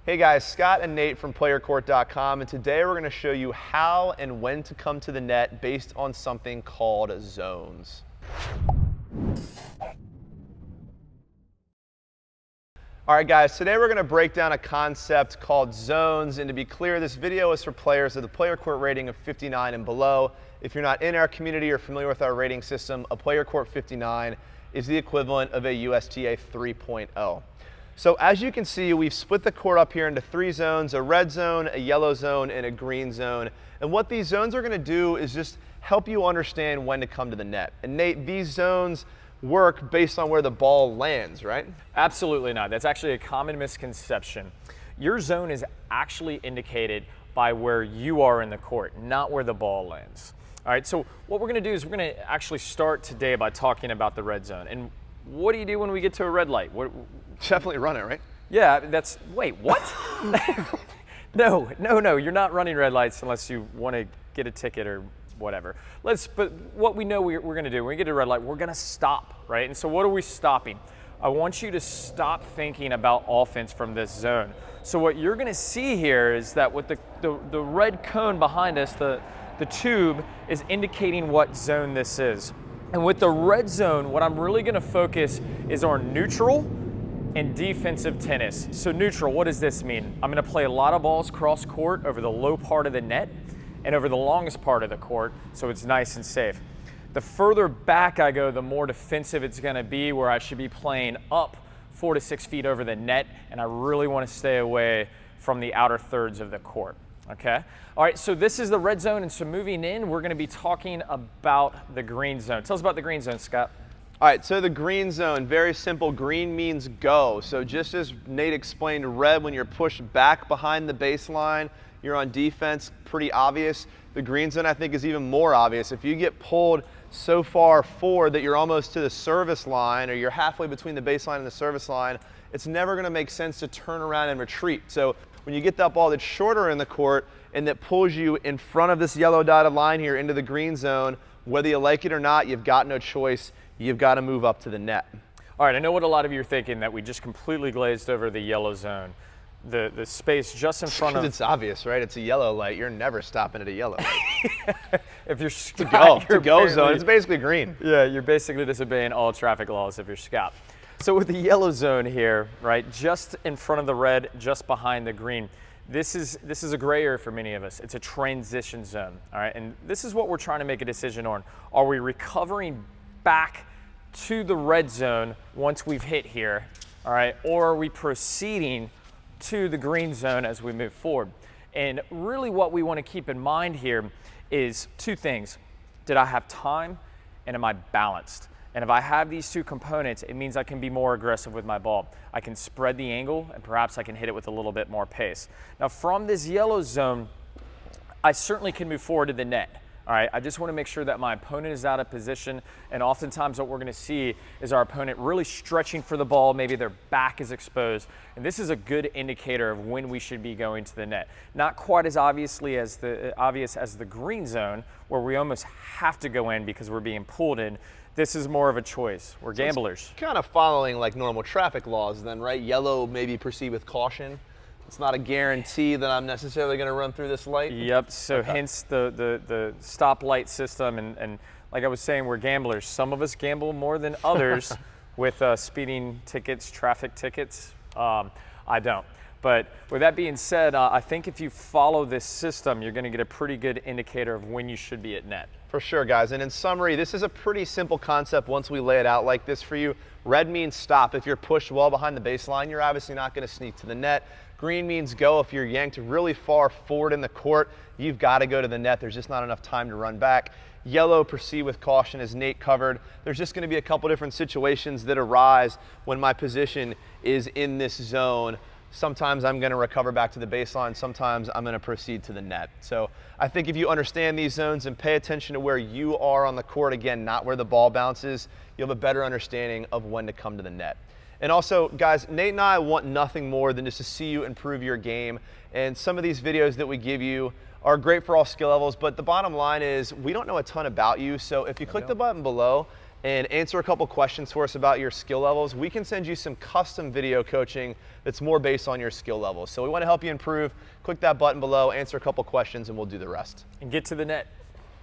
Hey guys, Scott and Nate from PlayYourCourt.com, and today we're going to show you how and when to come to the net based on something called zones. All right guys, today we're going to break down a concept called zones, and to be clear, this video is for players with a player court rating of 59 and below. If you're not in our community or familiar with our rating system, a player court 59 is the equivalent of a USTA 3.0. So as you can see, we've split the court up here into 3 zones, a red zone, a yellow zone, and a green zone. And what these zones are going to do is just help you understand when to come to the net. And Nate, these zones work based on where the ball lands, right? Absolutely not. That's actually a common misconception. Your zone is actually indicated by where you are in the court, not where the ball lands. All right, so what we're going to do is we're going to actually start today by talking about the red zone. And what do you do when we get to a red light? Definitely run it, right? Yeah, wait, what? No, you're not running red lights unless you want to get a ticket or whatever. But what we know we're going to do, when we get to a red light, we're going to stop, right? And so what are we stopping? I want you to stop thinking about offense from this zone. So what you're going to see here is that with the red cone behind us, the tube is indicating what zone this is. And with the red zone, what I'm really going to focus is on neutral and defensive tennis. So neutral, what does this mean? I'm going to play a lot of balls cross court over the low part of the net and over the longest part of the court, so it's nice and safe. The further back I go, the more defensive it's going to be, where I should be playing up 4 to 6 feet over the net, and I really want to stay away from the outer thirds of the court. Okay? All right, so this is the red zone, and so moving in, we're going to be talking about the green zone. Tell us about the green zone, Scott. All right, so the green zone, very simple. Green means go. So just as Nate explained, red, when you're pushed back behind the baseline, you're on defense, pretty obvious. The green zone, I think, is even more obvious. If you get pulled so far forward that you're almost to the service line, or you're halfway between the baseline and the service line, it's never going to make sense to turn around and retreat. So when you get that ball that's shorter in the court and that pulls you in front of this yellow dotted line here into the green zone, whether you like it or not, you've got no choice. You've got to move up to the net. All right, I know what a lot of you are thinking, that we just completely glazed over the yellow zone. The space just in front of... It's obvious, right? It's a yellow light. You're never stopping at a yellow light. If you're Scott, to go zone, it's basically green. Yeah, you're basically disobeying all traffic laws if you're Scott. So with the yellow zone here, right, just in front of the red, just behind the green, this is a gray area for many of us. It's a transition zone, all right? And this is what we're trying to make a decision on. Are we recovering back to the red zone once we've hit here, all right? Or are we proceeding to the green zone as we move forward? And really what we want to keep in mind here is 2 things. Did I have time, and am I balanced? And if I have these 2 components, it means I can be more aggressive with my ball. I can spread the angle, and perhaps I can hit it with a little bit more pace. Now from this yellow zone, I certainly can move forward to the net. All right, I just want to make sure that my opponent is out of position, and oftentimes what we're going to see is our opponent really stretching for the ball, maybe their back is exposed, and this is a good indicator of when we should be going to the net. Not quite as obvious as the green zone, where we almost have to go in because we're being pulled in. This is more of a choice. We're gamblers. It's kind of following like normal traffic laws then, right? Yellow maybe proceed with caution. It's not a guarantee that I'm necessarily going to run through this light. Yep, so hence the stoplight system, and like I was saying, we're gamblers. Some of us gamble more than others with speeding tickets, traffic tickets. I don't. But with that being said, I think if you follow this system, you're going to get a pretty good indicator of when you should be at net. For sure, guys. And in summary, this is a pretty simple concept once we lay it out like this for you. Red means stop. If you're pushed well behind the baseline, you're obviously not going to sneak to the net. Green means go. If you're yanked really far forward in the court, you've got to go to the net. There's just not enough time to run back. Yellow, proceed with caution, as Nate covered. There's just going to be a couple different situations that arise when my position is in this zone. Sometimes I'm going to recover back to the baseline. Sometimes I'm going to proceed to the net. So I think if you understand these zones and pay attention to where you are on the court, again, not where the ball bounces, you'll have a better understanding of when to come to the net. And also, guys, Nate and I want nothing more than just to see you improve your game. And some of these videos that we give you are great for all skill levels, but the bottom line is we don't know a ton about you. So if you click the button below and answer a couple questions for us about your skill levels, we can send you some custom video coaching that's more based on your skill levels. So we want to help you improve. Click that button below, answer a couple questions, and we'll do the rest. And get to the net.